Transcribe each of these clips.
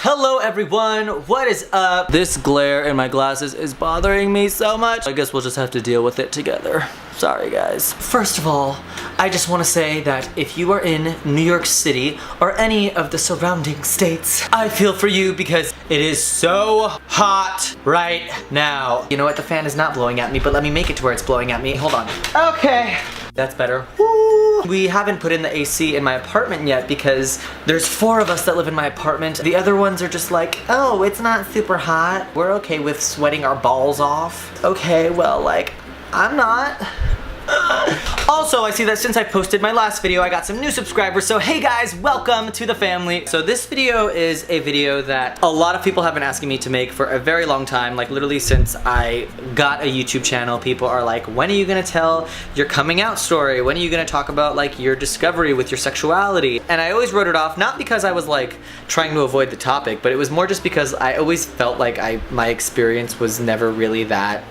Hello everyone, what is up? This glare in my glasses is bothering me so much. I guess we'll just have to deal with it together. Sorry guys. First of all, I just want to say that if you are in New York City or any of the surrounding states, I feel for you because it is so hot right now. You know what, the fan is not blowing at me, but let me make it to where it's blowing at me. Hold on. Okay. That's better. Woo. We haven't put in the AC in my apartment yet because there's 4 of us that live in my apartment. The other ones are just like, oh, it's not super hot. We're okay with sweating our balls off. Okay, well, like, I'm not. Also, I see that since I posted my last video, I got some new subscribers, so hey guys, welcome to the family. So this video is a video that a lot of people have been asking me to make for a very long time, like literally since I got a YouTube channel. People are like, when are you gonna tell your coming out story? When are you gonna talk about like your discovery with your sexuality? And I always wrote it off, not because I was like trying to avoid the topic, but it was more just because I always felt like my experience was never really that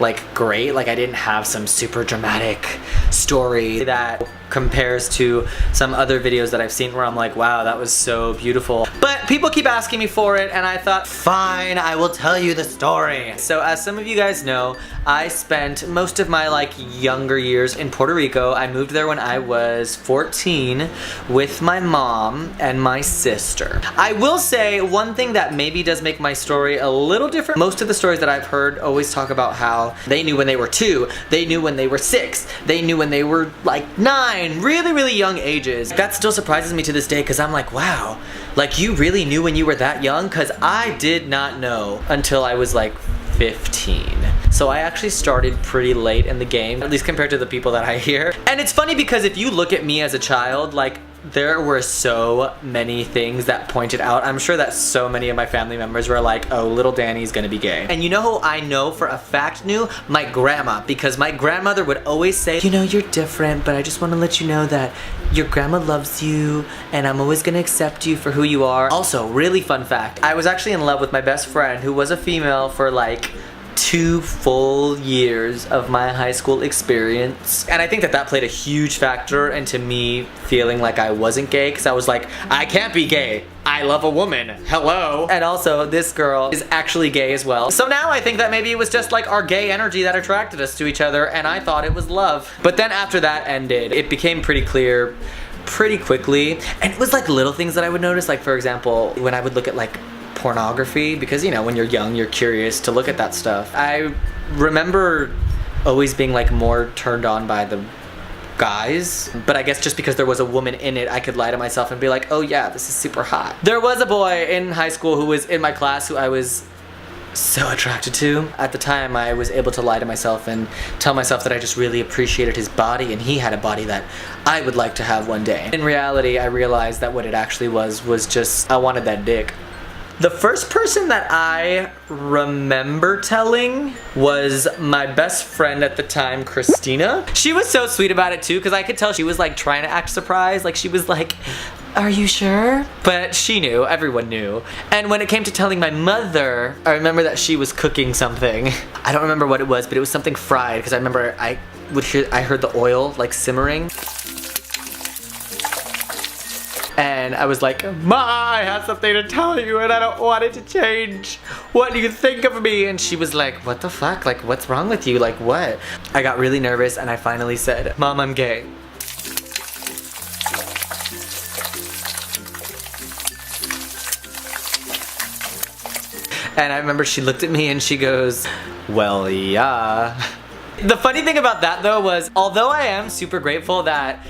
like great. Like I didn't have some super dramatic story that compares to some other videos that I've seen where I'm like, wow, that was so beautiful. But people keep asking me for it and I thought, fine, I will tell you the story. So as some of you guys know, I spent most of my like younger years in Puerto Rico. I moved there when I was 14 with my mom and my sister. I will say one thing that maybe does make my story a little different. Most of the stories that I've heard always talk about how they knew when they were 2, they knew when they were 6, they knew when they were like 9, really young ages. That still surprises me to this day because I'm like, wow, like you really knew when you were that young? Because I did not know until I was like 15. So I actually started pretty late in the game, at least compared to the people that I hear. And it's funny because if you look at me as a child, like there were so many things that pointed out. I'm sure that so many of my family members were like, oh, little Danny's gonna be gay. And you know who I know for a fact knew? My grandma, because my grandmother would always say, you know, you're different, but I just wanna let you know that your grandma loves you and I'm always gonna accept you for who you are. Also, really fun fact, I was actually in love with my best friend who was a female for like 2 full years of my high school experience. And I think that that played a huge factor into me feeling like I wasn't gay, because I was like, I can't be gay. I love a woman. Hello. And also, this girl is actually gay as well. So now I think that maybe it was just like our gay energy that attracted us to each other, and I thought it was love. But then after that ended, it became pretty clear pretty quickly. And it was like little things that I would notice, like for example, when I would look at like pornography, because you know when you're young you're curious to look at that stuff. I remember always being like more turned on by the guys, but I guess just because there was a woman in it I could lie to myself and be like, oh yeah, this is super hot. There was a boy in high school who was in my class who I was so attracted to. At the time I was able to lie to myself and tell myself that I just really appreciated his body and he had a body that I would like to have one day. In reality I realized that what it actually was just I wanted that dick. The first person that I remember telling was my best friend at the time, Christina. She was so sweet about it too, because I could tell she was like trying to act surprised. Like she was like, are you sure? But she knew, everyone knew. And when it came to telling my mother, I remember that she was cooking something. I don't remember what it was, but it was something fried, because I remember I heard the oil like simmering. And I was like, Ma, I have something to tell you and I don't want it to change. What do you think of me? And she was like, what the fuck? Like, what's wrong with you? Like, what? I got really nervous and I finally said, Mom, I'm gay. And I remember she looked at me and she goes, well, yeah. The funny thing about that though was, although I am super grateful that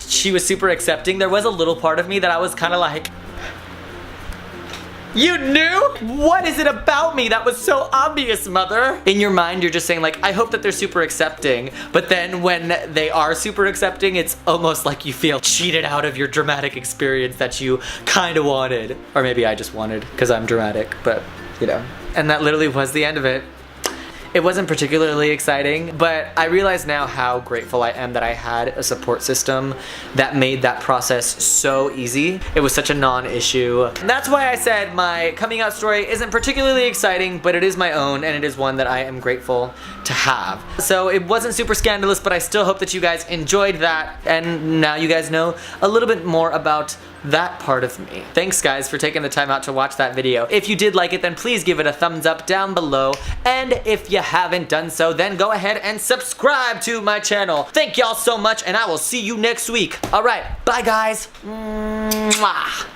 she was super accepting, there was a little part of me that I was kind of like, you knew? What is it about me that was so obvious, mother? In your mind, you're just saying like, I hope that they're super accepting. But then when they are super accepting, it's almost like you feel cheated out of your dramatic experience that you kind of wanted. Or maybe I just wanted, because I'm dramatic, but you know. And that literally was the end of it. It wasn't particularly exciting, but I realize now how grateful I am that I had a support system that made that process so easy. It was such a non-issue. And that's why I said my coming out story isn't particularly exciting, but it is my own and it is one that I am grateful to have. So it wasn't super scandalous, but I still hope that you guys enjoyed that. And now you guys know a little bit more about that part of me. Thanks guys for taking the time out to watch that video. If you did like it, then please give it a thumbs up down below. And if you haven't done so, then go ahead and subscribe to my channel. Thank y'all so much, and I will see you next week. All right, bye guys. Mwah.